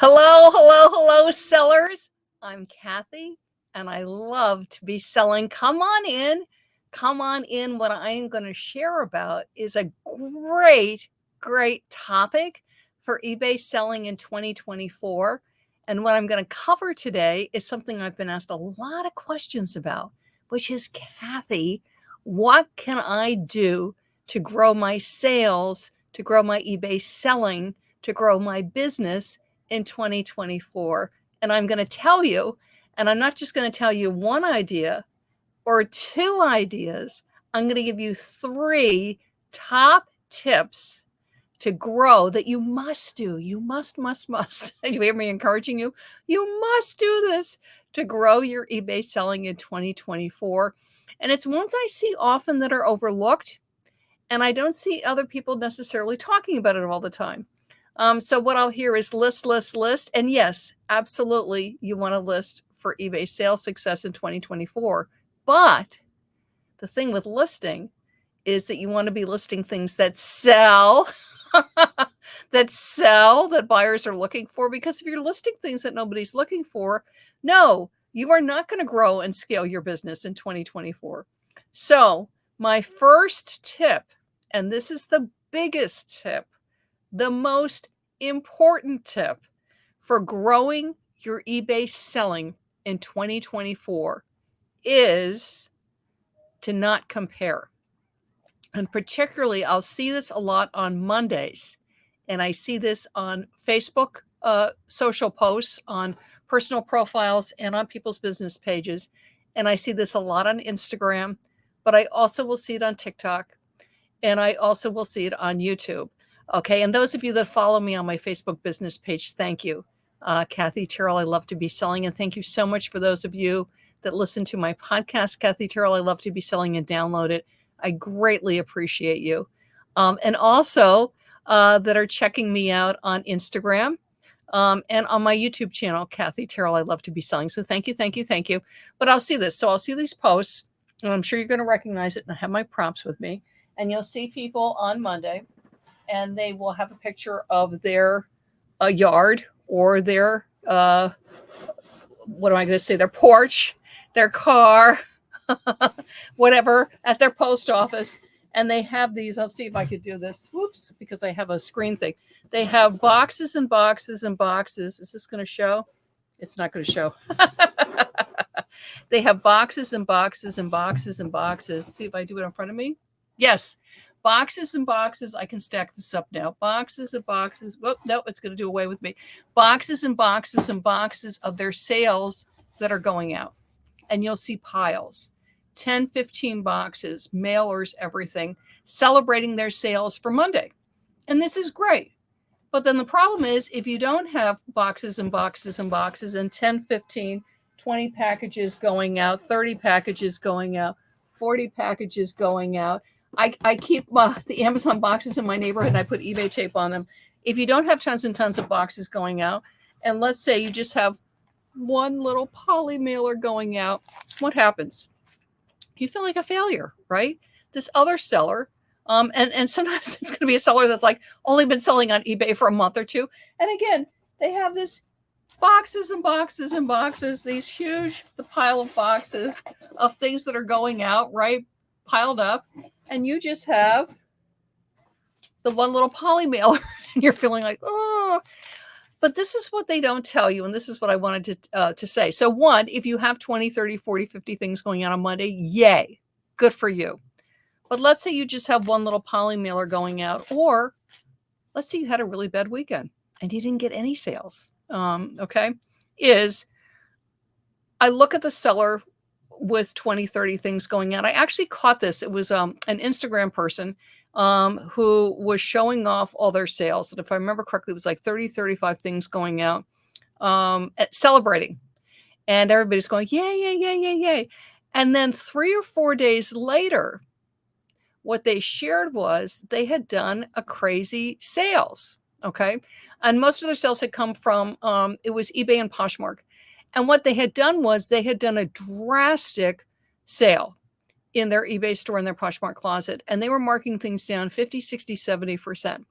Hello, hello, hello, sellers. I'm Kathy, and I love to be selling. Come on in. Come on in. What I am going to share about is a great topic for eBay selling in 2024. And what I'm going to cover today is something I've been asked a lot of questions about, which is, Kathy, what can I do to grow my sales, to grow my eBay selling, to grow my business in 2024? And I'm going to tell you, and I'm not just going to tell you one idea or two ideas. I'm going to give you three top tips to grow that you must do. You must. You hear me encouraging you? You must do this to grow your eBay selling in 2024. And it's ones I see often that are overlooked, and I don't see other people necessarily talking about it all the time. So what I'll hear is list. And yes, absolutely, you want to list for eBay sales success in 2024. But the thing with listing is that you want to be listing things that sell, that buyers are looking for. Because if you're listing things that nobody's looking for, no, you are not going to grow and scale your business in 2024. So my first tip, and this is the biggest tip, the most important tip for growing your eBay selling in 2024 is to not compare. And particularly, I'll see this a lot on Mondays, and I see this on Facebook social posts, on personal profiles, and on people's business pages. And I see this a lot on Instagram, but I also will see it on TikTok, and I also will see it on YouTube. Okay, and those of you that follow me on my Facebook business page, thank you. Kathy Terrell, I love to be selling. And thank you so much for those of you that listen to my podcast, Kathy Terrell, I love to be selling, and download it. I greatly appreciate you. And also that are checking me out on Instagram and on my YouTube channel, Kathy Terrell, I love to be selling. So thank you. But I'll see this. So I'll see these posts, and I'm sure you're going to recognize it. And I have my prompts with me. And you'll see people on Monday, and they will have a picture of their yard or their, what am I going to say, their porch, their car, whatever, at their post office. And they have these, I'll see if I could do this. Whoops, because I have a screen thing. They have boxes and boxes and boxes. Is this going to show? It's not going to show. They have boxes and boxes and boxes and boxes. See if I do it in front of me. Yes. Boxes and boxes. I can stack this up now. Boxes and boxes. Whoop, no, it's going to do away with me. Boxes and boxes and boxes of their sales that are going out. And you'll see piles, 10, 15 boxes, mailers, everything, celebrating their sales for Monday. And this is great. But then the problem is, if you don't have boxes and boxes and boxes and 10, 15, 20 packages going out, 30 packages going out, 40 packages going out. I keep the Amazon boxes in my neighborhood, and I put eBay tape on them. If you don't have tons and tons of boxes going out, and let's say you just have one little poly mailer going out, what happens? You feel like a failure, right? This other seller, and sometimes it's going to be a seller that's like only been selling on eBay for a month or two. And again, they have this boxes and boxes and boxes, these huge pile of boxes of things that are going out, right? Piled up. And you just have the one little poly mailer, and you're feeling like, oh. But this is what they don't tell you, and this is what I wanted to say. So one, if you have 20, 30, 40, 50 things going on on Monday, yay, good for you. But let's say you just have one little poly mailer going out, or let's say you had a really bad weekend and you didn't get any sales, okay? I look at the seller with 20, 30 things going out. I actually caught this. It was an Instagram person who was showing off all their sales. And if I remember correctly, it was like 30, 35 things going out, celebrating. And everybody's going, yay. And then 3 or 4 days later, what they shared was they had done a crazy sales, okay? And most of their sales had come from, it was eBay and Poshmark. And what they had done was they had done a drastic sale in their eBay store, in their Poshmark closet, and they were marking things down 50, 60, 70%.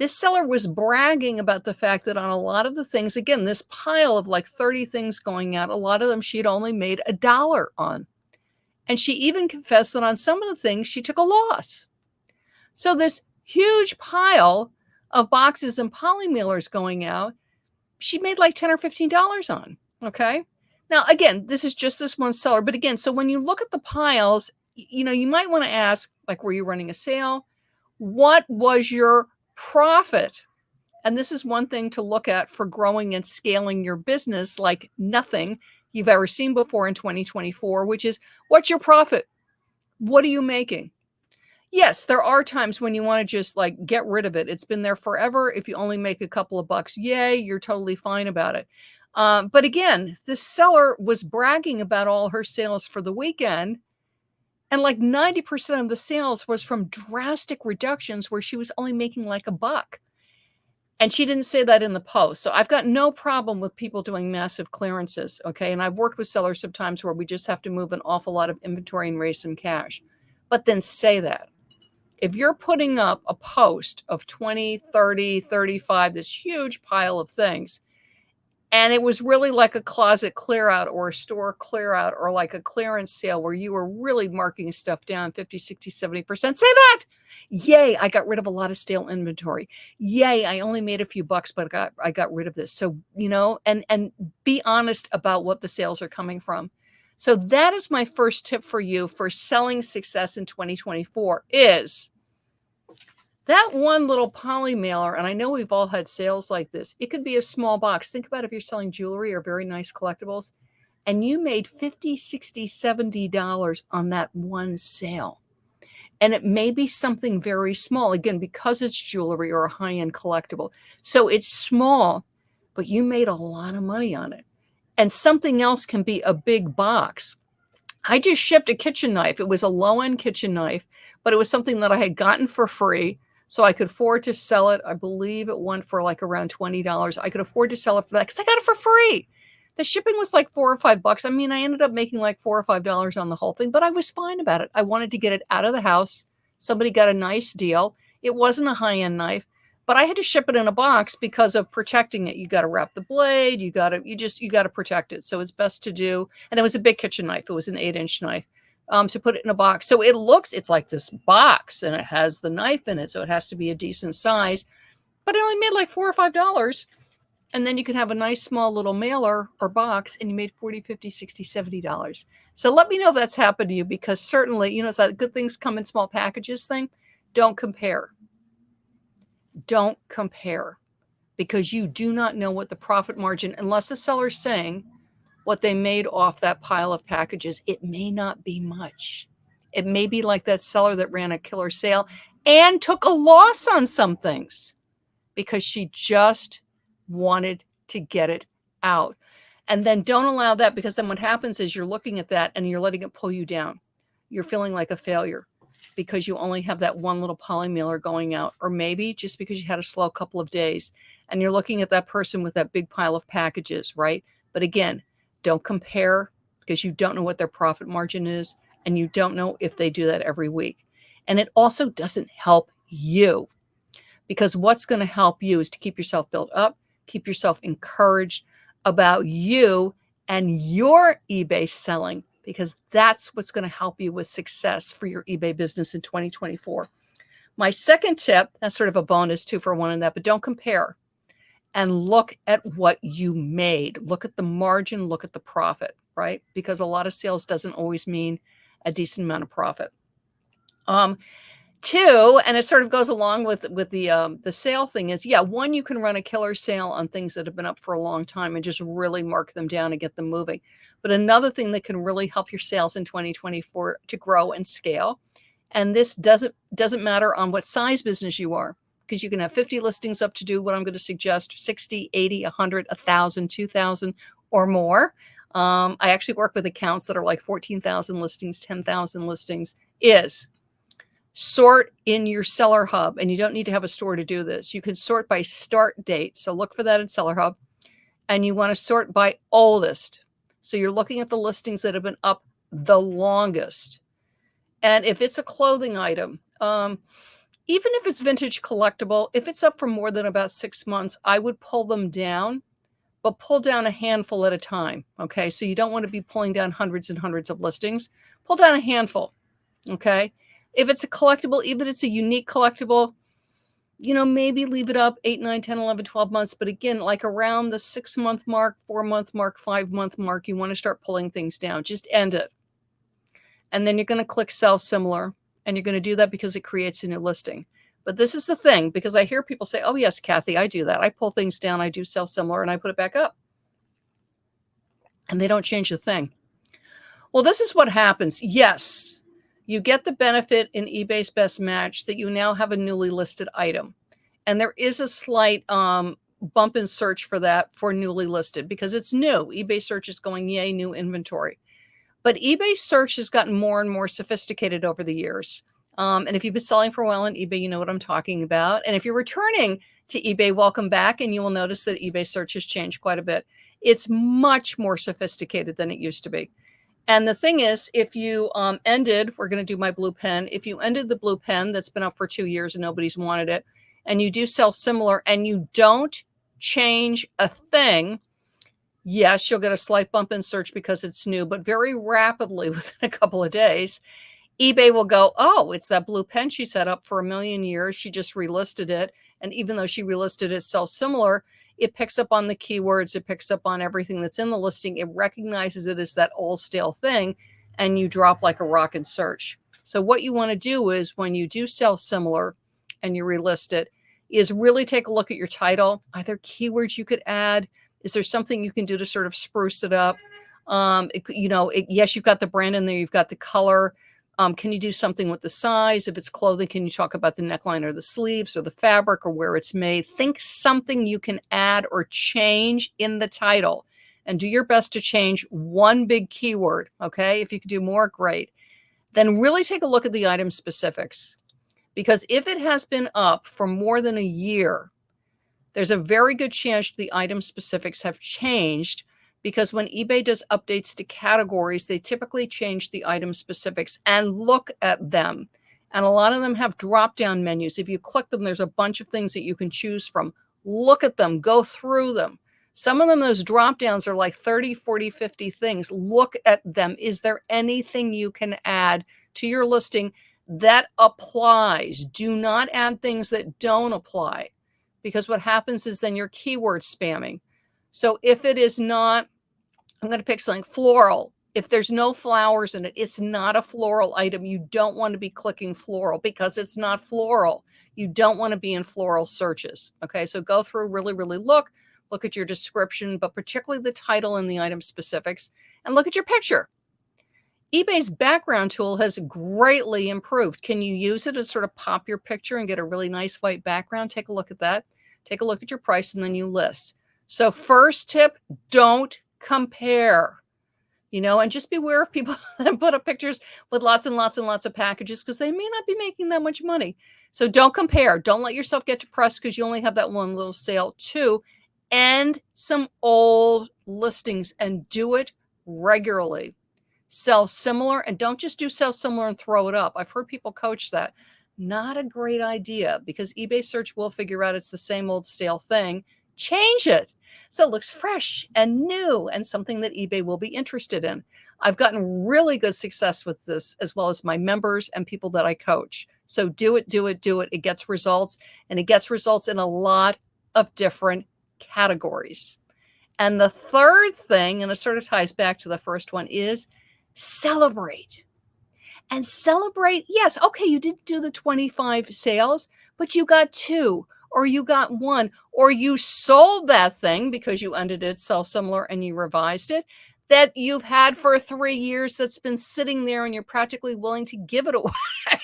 This seller was bragging about the fact that on a lot of the things, again, this pile of like 30 things going out, a lot of them she'd only made $1 on. And she even confessed that on some of the things she took a loss. So this huge pile of boxes and poly mailers going out, she made like $10 or $15 on. Okay. Now, again, this is just this one seller. But again, so when you look at the piles, you might want to ask, like, were you running a sale? What was your profit? And this is one thing to look at for growing and scaling your business like nothing you've ever seen before in 2024, which is, what's your profit? What are you making? Yes, there are times when you want to just like get rid of it. It's been there forever. If you only make a couple of bucks, yay, you're totally fine about it. But again, this seller was bragging about all her sales for the weekend. And like 90% of the sales was from drastic reductions where she was only making like $1. And she didn't say that in the post. So I've got no problem with people doing massive clearances. Okay. And I've worked with sellers sometimes where we just have to move an awful lot of inventory and raise some cash. But then say that. If you're putting up a post of 20, 30, 35, this huge pile of things, and it was really like a closet clear out or a store clear out or like a clearance sale where you were really marking stuff down 50, 60, 70%, say that. Yay, I got rid of a lot of stale inventory. Yay, I only made a few bucks, but I got rid of this. So, and be honest about what the sales are coming from. So that is my first tip for you for selling success in 2024 is that one little poly mailer. And I know we've all had sales like this. It could be a small box. Think about if you're selling jewelry or very nice collectibles and you made $50, $60, $70 on that one sale. And it may be something very small, again, because it's jewelry or a high-end collectible. So it's small, but you made a lot of money on it. And something else can be a big box. I just shipped a kitchen knife. It was a low-end kitchen knife, but it was something that I had gotten for free. So I could afford to sell it. I believe it went for like around $20. I could afford to sell it for that because I got it for free. The shipping was like $4 or $5. I mean, I ended up making like $4 or $5 on the whole thing, but I was fine about it. I wanted to get it out of the house. Somebody got a nice deal. It wasn't a high-end knife, but I had to ship it in a box because of protecting it. You got to wrap the blade. You got to protect it. So it's best to do. And it was a big kitchen knife. It was an 8-inch knife. To put it in a box. So it's like this box and it has the knife in it. So it has to be a decent size, but it only made like $4 or $5. And then you can have a nice small little mailer or box and you made $40, $50, $60, $70. So let me know if that's happened to you because certainly, it's that good things come in small packages thing. Don't compare. Don't compare because you do not know what the profit margin, unless the seller's saying what they made off that pile of packages, it may not be much. It may be like that seller that ran a killer sale and took a loss on some things because she just wanted to get it out. And then don't allow that because then what happens is you're looking at that and you're letting it pull you down. You're feeling like a failure because you only have that one little poly mailer going out, or maybe just because you had a slow couple of days and you're looking at that person with that big pile of packages, right? But again, don't compare because you don't know what their profit margin is and you don't know if they do that every week. And it also doesn't help you because what's going to help you is to keep yourself built up, keep yourself encouraged about you and your eBay selling because that's what's going to help you with success for your eBay business in 2024. My second tip, that's sort of a bonus too for one of that, but don't compare. And look at what you made. Look at the margin, look at the profit, right? Because a lot of sales doesn't always mean a decent amount of profit. Two, and it sort of goes along with the sale thing is, one, you can run a killer sale on things that have been up for a long time and just really mark them down and get them moving. But another thing that can really help your sales in 2024 to grow and scale, and this doesn't matter on what size business you are, because you can have 50 listings up to do what I'm going to suggest, 60, 80, 100, 1,000, 2,000 or more. I actually work with accounts that are like 14,000 listings, 10,000 listings, is sort in your Seller Hub. And you don't need to have a store to do this. You can sort by start date. So look for that in Seller Hub. And you want to sort by oldest. So you're looking at the listings that have been up the longest. And if it's a clothing item, Even if it's vintage collectible, if it's up for more than about 6 months, I would pull them down, but pull down a handful at a time, okay? So you don't want to be pulling down hundreds and hundreds of listings. Pull down a handful, okay? If it's a collectible, even if it's a unique collectible, maybe leave it up 8, 9, 10, 11, 12 months. But again, like around the 6-month mark, 4-month mark, 5-month mark, you want to start pulling things down. Just end it. And then you're going to click sell similar. And you're going to do that because it creates a new listing. But this is the thing, because I hear people say, oh, yes, Kathy, I do that. I pull things down. I do sell similar and I put it back up. And they don't change a thing. Well, this is what happens. Yes, you get the benefit in eBay's best match that you now have a newly listed item. And there is a slight bump in search for that for newly listed because it's new. eBay search is going, yay, new inventory. But eBay search has gotten more and more sophisticated over the years. And if you've been selling for a while on eBay, you know what I'm talking about. And if you're returning to eBay, welcome back. And you will notice that eBay search has changed quite a bit. It's much more sophisticated than it used to be. And the thing is, if you ended, we're going to do my blue pen. If you ended the blue pen that's been up for 2 years and nobody's wanted it, and you do sell similar and you don't change a thing, yes, you'll get a slight bump in search because it's new, but very rapidly within a couple of days, eBay will go, oh, it's that blue pen she set up for a million years. She just relisted it. And even though she relisted it sell similar, it picks up on the keywords. It picks up on everything that's in the listing. It recognizes it as that old stale thing, and you drop like a rock in search. So what you want to do is when you do sell similar and you relist it, is really take a look at your title. Are there keywords you could add? Is there something you can do to sort of spruce it up? Yes, you've got the brand in there. You've got the color. Can you do something with the size? If it's clothing, can you talk about the neckline or the sleeves or the fabric or where it's made? Think something you can add or change in the title and do your best to change one big keyword, okay? If you could do more, great. Then really take a look at the item specifics, because if it has been up for more than a year, there's a very good chance the item specifics have changed, because when eBay does updates to categories, they typically change the item specifics and look at them. And a lot of them have drop-down menus. If you click them, there's a bunch of things that you can choose from. Look at them, go through them. Some of them, those drop-downs are like 30, 40, 50 things. Look at them. Is there anything you can add to your listing that applies? Do not add things that don't apply, because what happens is then you're keyword spamming. So if it is not, I'm going to pick something floral. If there's no flowers in it, it's not a floral item. You don't want to be clicking floral because it's not floral. You don't want to be in floral searches. Okay, so go through, really, really look at your description, but particularly the title and the item specifics, and look at your picture. eBay's background tool has greatly improved. Can you use it to sort of pop your picture and get a really nice white background? Take a look at that. Take a look at your price, and then you list. So first tip, don't compare, and just beware of people that put up pictures with lots and lots and lots of packages, because they may not be making that much money. So don't compare. Don't let yourself get depressed because you only have that one little sale. 2, end some old listings and do it regularly. Sell similar, and don't just do sell similar and throw it up. I've heard people coach that. Not a great idea, because eBay search will figure out it's the same old stale thing. Change it so it looks fresh and new and something that eBay will be interested in. I've gotten really good success with this, as well as my members and people that I coach. So do it, do it, do it. It gets results, and it gets results in a lot of different categories. And the third thing, and it sort of ties back to the first one, is celebrate. And celebrate, yes, okay, you didn't do the 25 sales, but you got 2, or you got 1, or you sold that thing because you ended it sell similar and you revised it, that you've had for 3 years that's been sitting there and you're practically willing to give it away,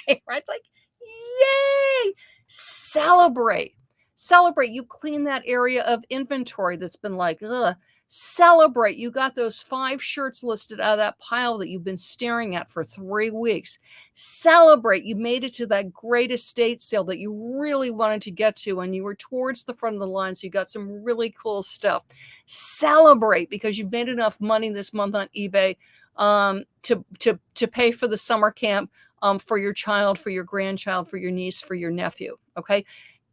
right? It's like, yay! Celebrate. Celebrate. You clean that area of inventory that's been like, ugh. Celebrate. You got those 5 shirts listed out of that pile that you've been staring at for 3 weeks. Celebrate. You made it to that great estate sale that you really wanted to get to, and you were towards the front of the line, so you got some really cool stuff. Celebrate, because you've made enough money this month on eBay to pay for the summer camp for your child, for your grandchild, for your niece, for your nephew. Okay.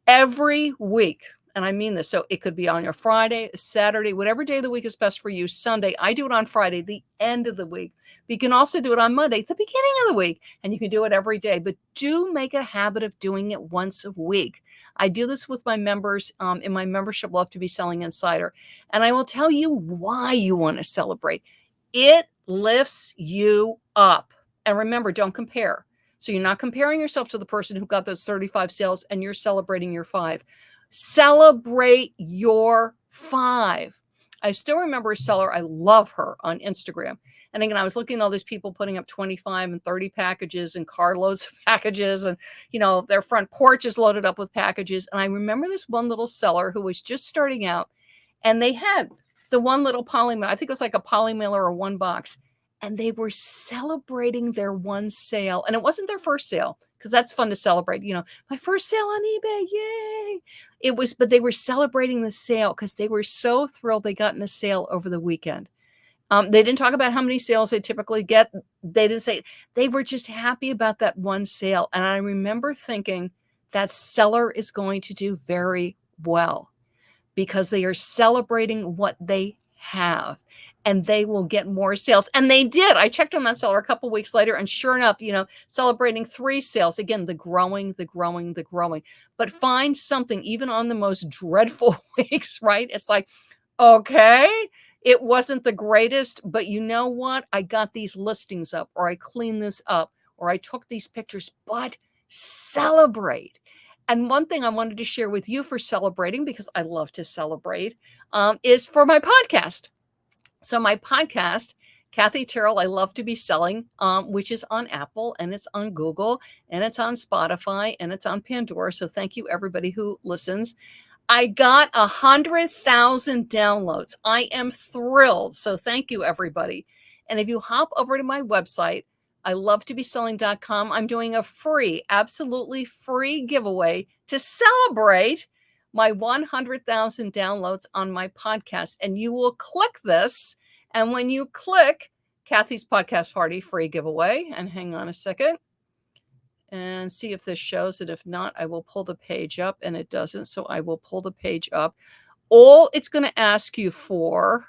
Every week. And I mean this. So it could be on your Friday, Saturday, whatever day of the week is best for you. Sunday. I do it on Friday, the end of the week. But you can also do it on Monday, the beginning of the week. And you can do it every day. But do make a habit of doing it once a week. I do this with my members in my membership Love to Be Selling Insider. And I will tell you why you want to celebrate. It lifts you up. And remember, don't compare. So you're not comparing yourself to the person who got those 35 sales and you're celebrating your 5. Celebrate your 5. I still remember a seller. I love her on Instagram. And again, I was looking at all these people putting up 25 and 30 packages and carloads of packages. And, their front porch is loaded up with packages. And I remember this one little seller who was just starting out. And they had the one little poly mail. I think it was like a poly mailer or one box. And they were celebrating their one sale. And it wasn't their first sale, because that's fun to celebrate. My first sale on eBay, yay. But they were celebrating the sale because they were so thrilled they got in a sale over the weekend. They didn't talk about how many sales they typically get. They didn't say, they were just happy about that one sale. And I remember thinking that seller is going to do very well because they are celebrating what they have. And they will get more sales. And they did. I checked on that seller a couple weeks later, and sure enough, celebrating 3 sales. Again, the growing. But find something, even on the most dreadful weeks, right? It's like, okay, it wasn't the greatest, but you know what? I got these listings up, or I cleaned this up, or I took these pictures, but celebrate. And one thing I wanted to share with you for celebrating, because I love to celebrate, is for my podcast. So my podcast, Kathy Terrell, I Love to Be Selling, which is on Apple, and it's on Google, and it's on Spotify, and it's on Pandora. So thank you, everybody who listens. I got 100,000 downloads. I am thrilled. So thank you, everybody. And if you hop over to my website, ilovetobeselling.com, I'm doing a absolutely free giveaway to celebrate my 100,000 downloads on my podcast. And you will click this. And when you click Kathy's Podcast Party free giveaway, and hang on a second and see if this shows it. If not, I will pull the page up, and it doesn't. So I will pull the page up. All it's going to ask you for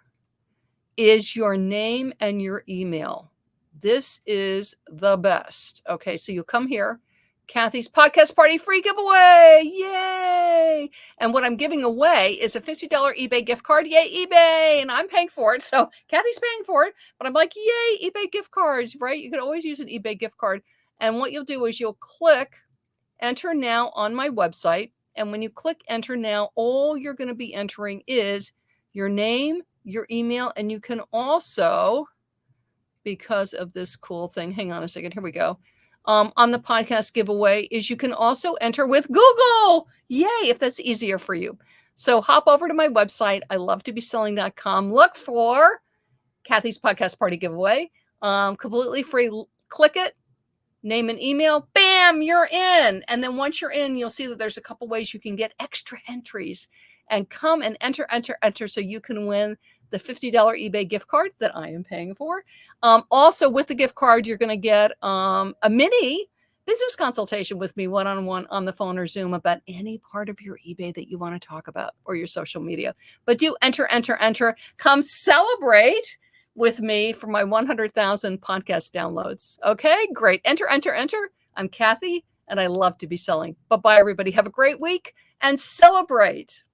is your name and your email. This is the best. Okay, so you come here. Kathy's Podcast Party free giveaway. Yay. And what I'm giving away is a $50 eBay gift card. Yay, eBay. And I'm paying for it. So Kathy's paying for it. But I'm like, yay, eBay gift cards, right? You can always use an eBay gift card. And what you'll do is you'll click enter now on my website. And when you click enter now, all you're going to be entering is your name, your email, and you can also, because of this cool thing, hang on a second. Here we go. On the podcast giveaway is you can also enter with Google. Yay, if that's easier for you. So hop over to my website, ilovetobeselling.com. Look for Kathy's Podcast Party giveaway. Completely free. Click it, name and email, bam, you're in. And then once you're in, you'll see that there's a couple ways you can get extra entries, and come and enter so you can win the $50 eBay gift card that I am paying for. Also, with the gift card, you're going to get a mini business consultation with me one-on-one on the phone or Zoom about any part of your eBay that you want to talk about, or your social media. But do enter. Come celebrate with me for my 100,000 podcast downloads. Okay, great. Enter. I'm Kathy, and I love to be selling. Bye-bye, everybody. Have a great week and celebrate.